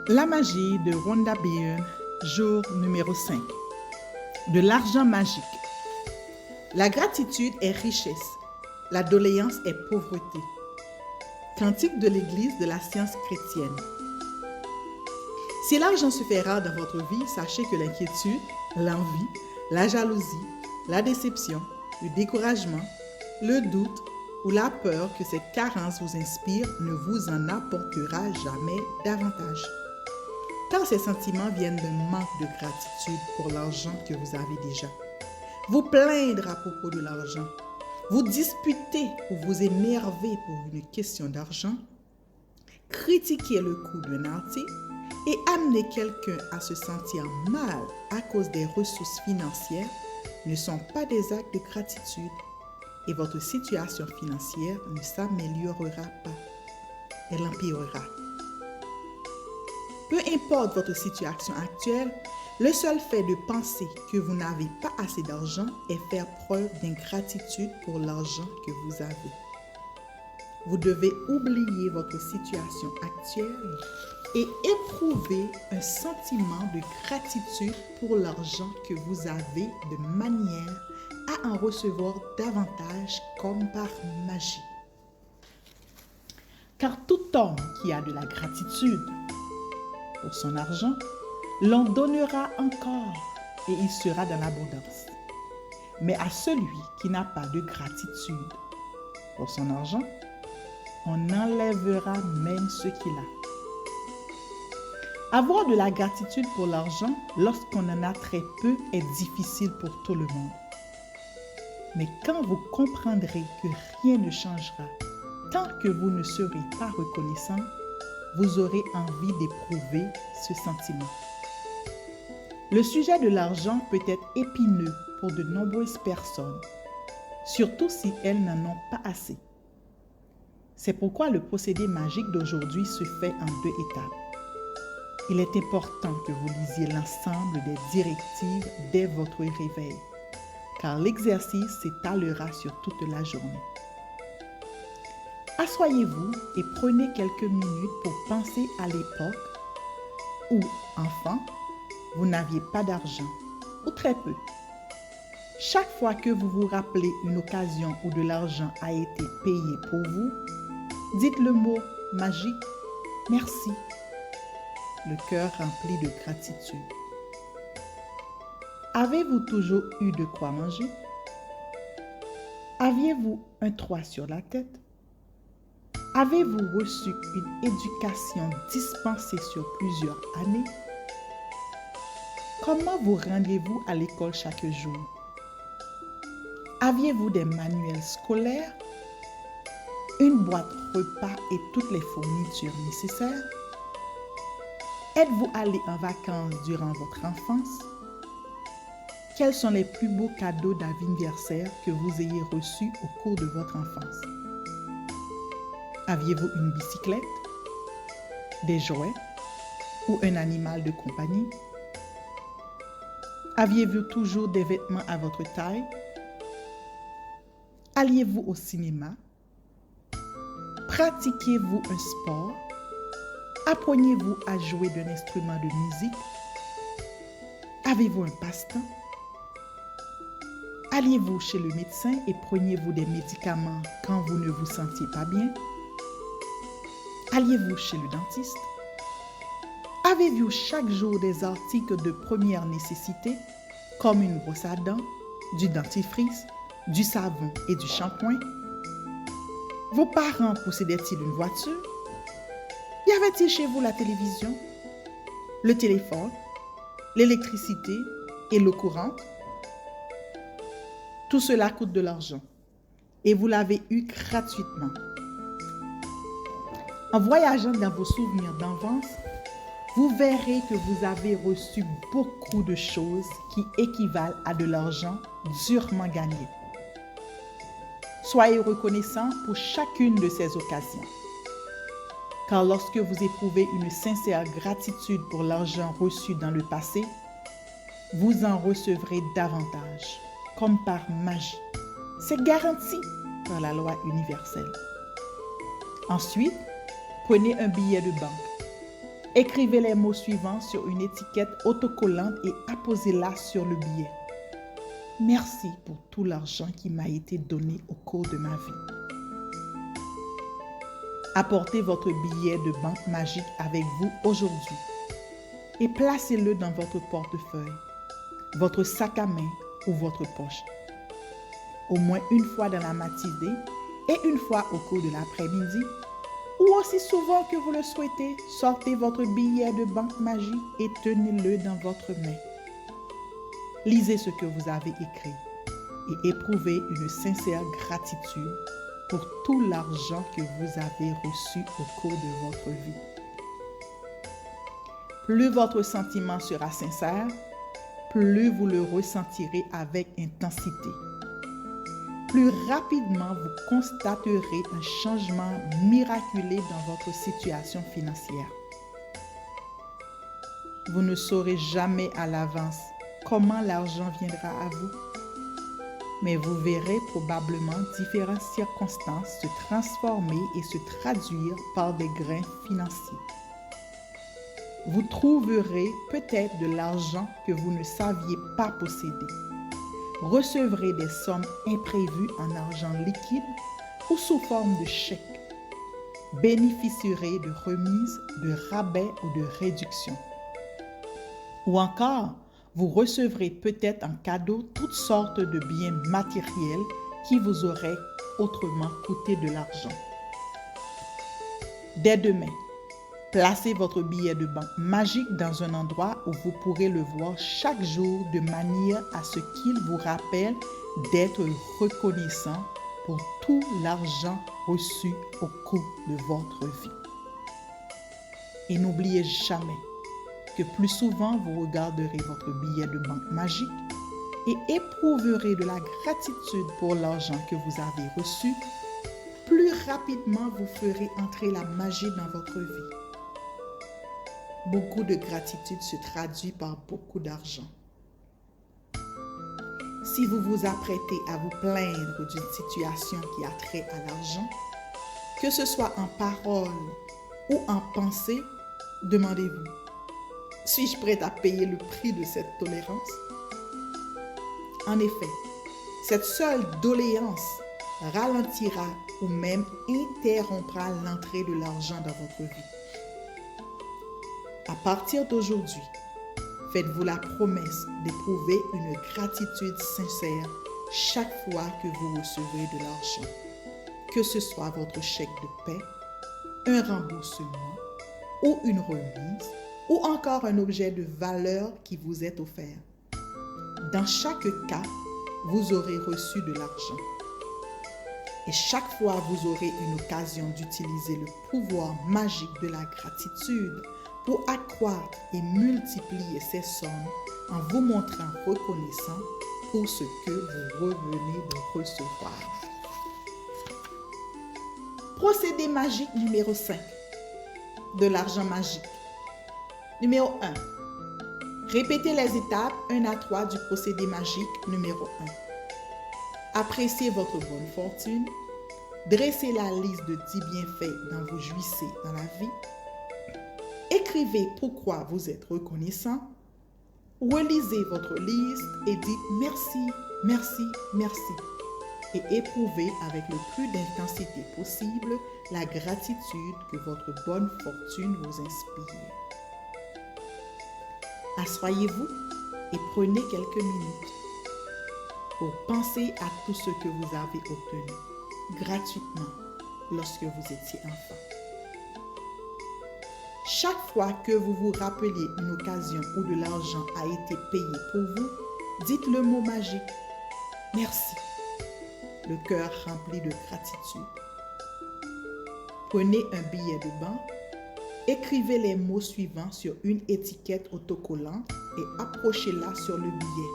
La magie de Rhonda Byrne, jour numéro 5. De l'argent magique. La gratitude est richesse, la doléance est pauvreté. Cantique de l'Église de la science chrétienne. Si l'argent se fait rare dans votre vie, sachez que l'inquiétude, l'envie, la jalousie, la déception, le découragement, le doute ou la peur que cette carence vous inspire ne vous en apportera jamais davantage. Car ces sentiments viennent d'un manque de gratitude pour l'argent que vous avez déjà. Vous plaindre à propos de l'argent, vous disputer ou vous énerver pour une question d'argent, critiquer le coût d'un article et amener quelqu'un à se sentir mal à cause des ressources financières ne sont pas des actes de gratitude et votre situation financière ne s'améliorera pas, elle empirera. Peu importe votre situation actuelle, le seul fait de penser que vous n'avez pas assez d'argent est faire preuve d'ingratitude pour l'argent que vous avez. Vous devez oublier votre situation actuelle et éprouver un sentiment de gratitude pour l'argent que vous avez de manière à en recevoir davantage comme par magie. Car tout homme qui a de la gratitude pour son argent, l'on donnera encore et il sera dans l'abondance. Mais à celui qui n'a pas de gratitude pour son argent, on enlèvera même ce qu'il a. Avoir de la gratitude pour l'argent lorsqu'on en a très peu est difficile pour tout le monde. Mais quand vous comprendrez que rien ne changera tant que vous ne serez pas reconnaissant, vous aurez envie d'éprouver ce sentiment. Le sujet de l'argent peut être épineux pour de nombreuses personnes, surtout si elles n'en ont pas assez. C'est pourquoi le procédé magique d'aujourd'hui se fait en 2 étapes. Il est important que vous lisiez l'ensemble des directives dès votre réveil, car l'exercice s'étalera sur toute la journée. Asseyez-vous et prenez quelques minutes pour penser à l'époque où, enfant, vous n'aviez pas d'argent, ou très peu. Chaque fois que vous vous rappelez une occasion où de l'argent a été payé pour vous, dites le mot magique « merci », le cœur rempli de gratitude. Avez-vous toujours eu de quoi manger? Aviez-vous un toit sur la tête? Avez-vous reçu une éducation dispensée sur plusieurs années? Comment vous rendiez-vous à l'école chaque jour? Aviez-vous des manuels scolaires, une boîte repas et toutes les fournitures nécessaires? Êtes-vous allé en vacances durant votre enfance? Quels sont les plus beaux cadeaux d'anniversaire que vous ayez reçus au cours de votre enfance? Aviez-vous une bicyclette, des jouets ou un animal de compagnie? Aviez-vous toujours des vêtements à votre taille? Alliez-vous au cinéma? Pratiquiez-vous un sport? Appreniez-vous à jouer d'un instrument de musique? Avez-vous un passe-temps? Alliez-vous chez le médecin et preniez-vous des médicaments quand vous ne vous sentiez pas bien? Alliez-vous chez le dentiste? Avez-vous chaque jour des articles de première nécessité comme une brosse à dents, du dentifrice, du savon et du shampoing? Vos parents possédaient-ils une voiture? Y avait-il chez vous la télévision, le téléphone, l'électricité et l'eau courante? Tout cela coûte de l'argent et vous l'avez eu gratuitement. En voyageant dans vos souvenirs d'enfance, vous verrez que vous avez reçu beaucoup de choses qui équivalent à de l'argent durement gagné. Soyez reconnaissants pour chacune de ces occasions. Car lorsque vous éprouvez une sincère gratitude pour l'argent reçu dans le passé, vous en recevrez davantage, comme par magie. C'est garanti par la loi universelle. Ensuite, prenez un billet de banque Écrivez les mots suivants sur une étiquette autocollante et apposez-la sur le billet. Merci pour tout l'argent qui m'a été donné au cours de ma vie. Apportez votre billet de banque magique avec vous aujourd'hui et placez-le dans votre portefeuille, votre sac à main ou votre poche. Au moins une fois dans la matinée et une fois au cours de l'après-midi, ou aussi souvent que vous le souhaitez, sortez votre billet de banque magique et tenez-le dans votre main. Lisez ce que vous avez écrit et éprouvez une sincère gratitude pour tout l'argent que vous avez reçu au cours de votre vie. Plus votre sentiment sera sincère, plus vous le ressentirez avec intensité. Plus rapidement vous constaterez un changement miraculeux dans votre situation financière. Vous ne saurez jamais à l'avance comment l'argent viendra à vous, mais vous verrez probablement différentes circonstances se transformer et se traduire par des gains financiers. Vous trouverez peut-être de l'argent que vous ne saviez pas posséder. Recevrez des sommes imprévues en argent liquide ou sous forme de chèques. Bénéficierez de remises, de rabais ou de réductions. Ou encore, vous recevrez peut-être en cadeau toutes sortes de biens matériels qui vous auraient autrement coûté de l'argent. Dès demain, placez votre billet de banque magique dans un endroit où vous pourrez le voir chaque jour de manière à ce qu'il vous rappelle d'être reconnaissant pour tout l'argent reçu au cours de votre vie. Et n'oubliez jamais que plus souvent vous regarderez votre billet de banque magique et éprouverez de la gratitude pour l'argent que vous avez reçu, plus rapidement vous ferez entrer la magie dans votre vie. Beaucoup de gratitude se traduit par beaucoup d'argent. Si vous vous apprêtez à vous plaindre d'une situation qui a trait à l'argent, que ce soit en parole ou en pensée, demandez-vous, suis-je prête à payer le prix de cette tolérance? En effet, cette seule doléance ralentira ou même interrompra l'entrée de l'argent dans votre vie. À partir d'aujourd'hui, faites-vous la promesse d'éprouver une gratitude sincère chaque fois que vous recevrez de l'argent, que ce soit votre chèque de paie, un remboursement ou une remise, ou encore un objet de valeur qui vous est offert. Dans chaque cas, vous aurez reçu de l'argent. Et chaque fois, vous aurez une occasion d'utiliser le pouvoir magique de la gratitude pour accroître et multiplier ces sommes en vous montrant reconnaissant pour ce que vous revenez de recevoir. Procédé magique numéro 5 de l'argent magique. Numéro 1. Répétez les étapes 1 à 3 du procédé magique numéro 1. Appréciez votre bonne fortune. Dressez la liste de 10 bienfaits dont vous jouissez dans la vie. Écrivez pourquoi vous êtes reconnaissant. Relisez votre liste et dites merci, merci, merci. Et éprouvez avec le plus d'intensité possible la gratitude que votre bonne fortune vous inspire. Asseyez-vous et prenez quelques minutes pour penser à tout ce que vous avez obtenu gratuitement lorsque vous étiez enfant. Chaque fois que vous vous rappeliez une occasion où de l'argent a été payé pour vous, dites le mot magique « Merci », le cœur rempli de gratitude. Prenez un billet de banque, écrivez les mots suivants sur une étiquette autocollante et accrochez-la sur le billet.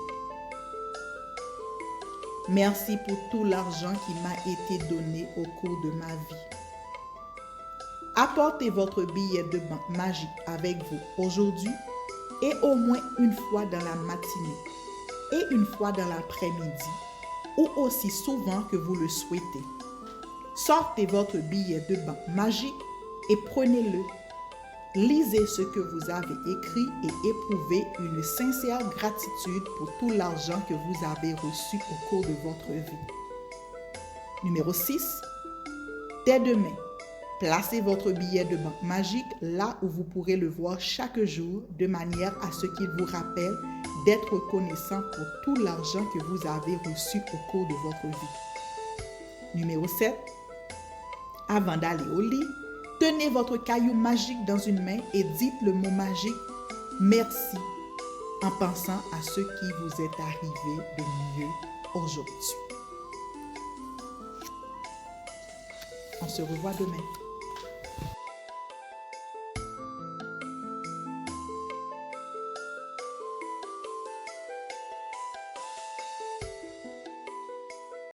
Merci pour tout l'argent qui m'a été donné au cours de ma vie. Apportez votre billet de banque magique avec vous aujourd'hui et au moins une fois dans la matinée et une fois dans l'après-midi ou aussi souvent que vous le souhaitez. Sortez votre billet de banque magique et prenez-le. Lisez ce que vous avez écrit et éprouvez une sincère gratitude pour tout l'argent que vous avez reçu au cours de votre vie. Numéro 6. Dès demain, placez votre billet de banque magique là où vous pourrez le voir chaque jour de manière à ce qu'il vous rappelle d'être reconnaissant pour tout l'argent que vous avez reçu au cours de votre vie. Numéro 7. Avant d'aller au lit, tenez votre caillou magique dans une main et dites le mot magique « Merci » en pensant à ce qui vous est arrivé de mieux aujourd'hui. On se revoit demain.